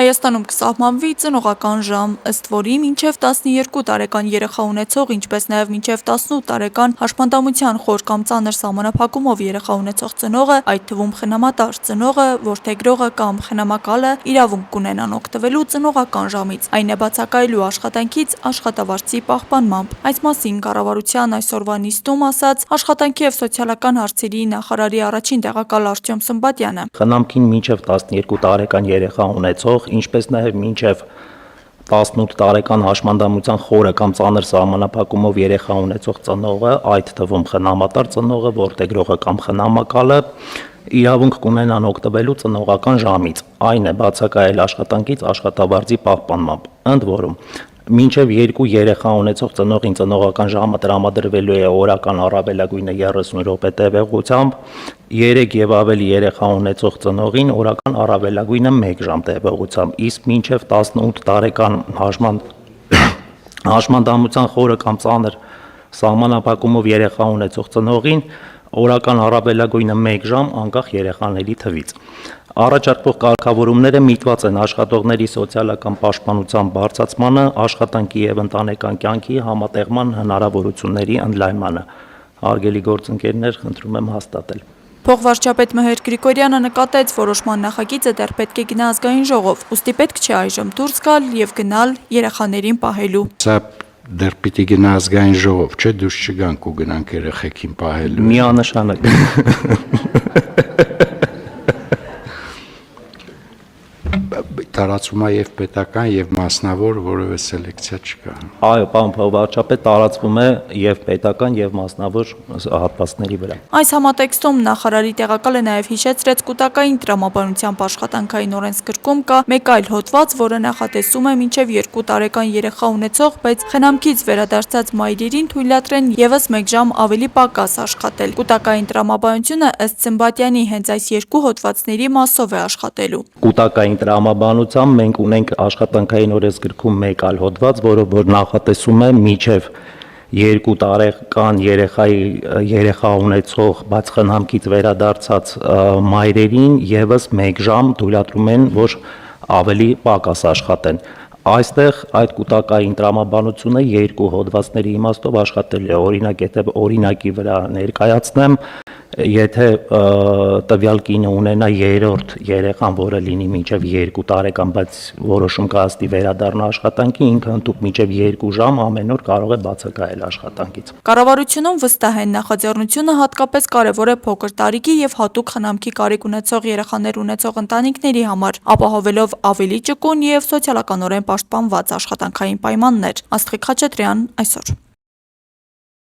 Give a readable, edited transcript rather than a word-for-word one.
Հայաստանում կսահմանվի ծնողական ժամ, ըստ որի մինչև 12 տարեկան երեխա ունեցող, ինչպես նաև մինչև 18 տարեկան հաշմանդամության խոր կամ ծանր սահմանափակումով երեխա ունեցող ծնողը, այդ թվում խնամատար ծնողը, որդեգրողը կամ խնամակալը իրավունք կունենան օգտվելու ծնողական ժամից, այն է բացակայելու աշխատանքից աշխատավարձի պահպանմամբ։ Այս մասին կառավարության այսօրվա նիստում ասաց Աշխատանքի և սոցիալական հարցերի նախարարի առաջին տեղակալ Արտյոմ Սմբատյանը։ Խնամքին մինչև 12 տարեկան երեխա ունեցող, ինչպես նաև մինչև 18 տարեկան հաշմանդամության խորը կամ ծանր սահմանափակումով երեխա ունեցող ծնողը, այդ թվում խնամատար ծնողը, որդեգրողը կամ խնամակալը իրավունք կունենան օգտվելու ծնողական ժամից, այն է բացակայել աշխատանքից աշխատավարձի պահպանմամբ, ընդ որում մինչև 2 երեխա ունեցող ծնողին ծնողական ժամը տրամադրվելու է օրական առավելագույնը 30 րոպե տևողությամբ, 3 եւ ավելի երեխա ունեցող ծնողին օրական առավելագույնը 1 ժամ տևողությամբ, իսկ մինչև 18 տարեկան հաշմանդամության խորը կամ ծանր սահմանափակումով երեխա ունեցող ծնողին օրական առավելագույնը 1 ժամ անկախ երեխաների թվից։ Առաջարկվող կարգավորումները միտված են աշխատողների սոցիալական պաշտպանության բարձրացմանը, աշխատանքի եւ ընտանեկան կյանքի համատեղման հնարավորությունների ընդլայնմանը։ Հարգելի գործընկերներ, խնդրում եմ հաստատել։ Փոխվարչապետ Մհեր Գրիգորյանը նկատեց, որոշման նախագիծը դեռ պետք է գնա ազգային ժողով, ուստի պետք չէ այժմ դուրս գալ եւ գնալ երեխաներին պահելու։ Սա դեռ պիտի գնա ազգային ժողով, չէ՞ դուրս չգանք ու գնանք երեխեքին պահելու։ Միանշանակ։ Տարածվում է եւ պետական եւ մասնավոր, որևէ սելեկցիա չկա։ Այո, պարոն փոխվարչապետ, տարածվում է եւ պետական եւ մասնավոր հատվածների վրա։ Այս համատեքստում նախարարի տեղակալը նաեւ հիշեցրեց կൂട്ടակային տրամաբանությամբ աշխատանքային օրենսգրքում կա մեկ այլ հոդված, որը նախատեսում է մինչև 2 տարեկան երեխա ունեցող, բայց խնամքից վերադարձած մայրերին թույլատրեն եւս 1 ժամ ավելի պակաս աշխատել։ Կൂട്ടակային տրամաբանությունը ըստ Սմբատյանի հենց այս երկու հոդվածների մասով է աշխատելու։ Կൂട്ടակային տրամաբանությամբ մենք ունենք աշխատանքային օրենսգրքում մեկ այլ հոդված, որը նախատեսում է մինչև 2 տարեկան երեխա ունեցող, բայց խնամքից վերադարձած մայրերին եւս 1 ժամ թույլատրում են, որ ավելի պակաս աշխատեն։ Այստեղ այդ կൂട്ടակային տրամաբանությունը երկու հոդվածների իմաստով աշխատել է, օրինակ, եթե օրինակի վրա ներկայացնեմ, եթե տվյալ կինը ունենա երրորդ երեխան, որը լինի մինչև 2 տարեկան, բայց որոշում կայացնի վերադառնա աշխատանքի, ինքը ընդհանուր մինչև 2 ժամ ամեն օր կարող է բացակայել աշխատանքից։ Կառավարությունում վստահ են նախաձեռնությունը հատկապես կարևոր է փոքր տարիքի եւ հատուկ խնամքի կարիք ունեցող երեխաներ ունեցող ընտանիքների համար, ապահովելով ավելի ճկուն եւ սոցիալականորեն պաշտպանված աշխատանքային պայմաններ։ Աստղիկ Խաչատրյան այսօր։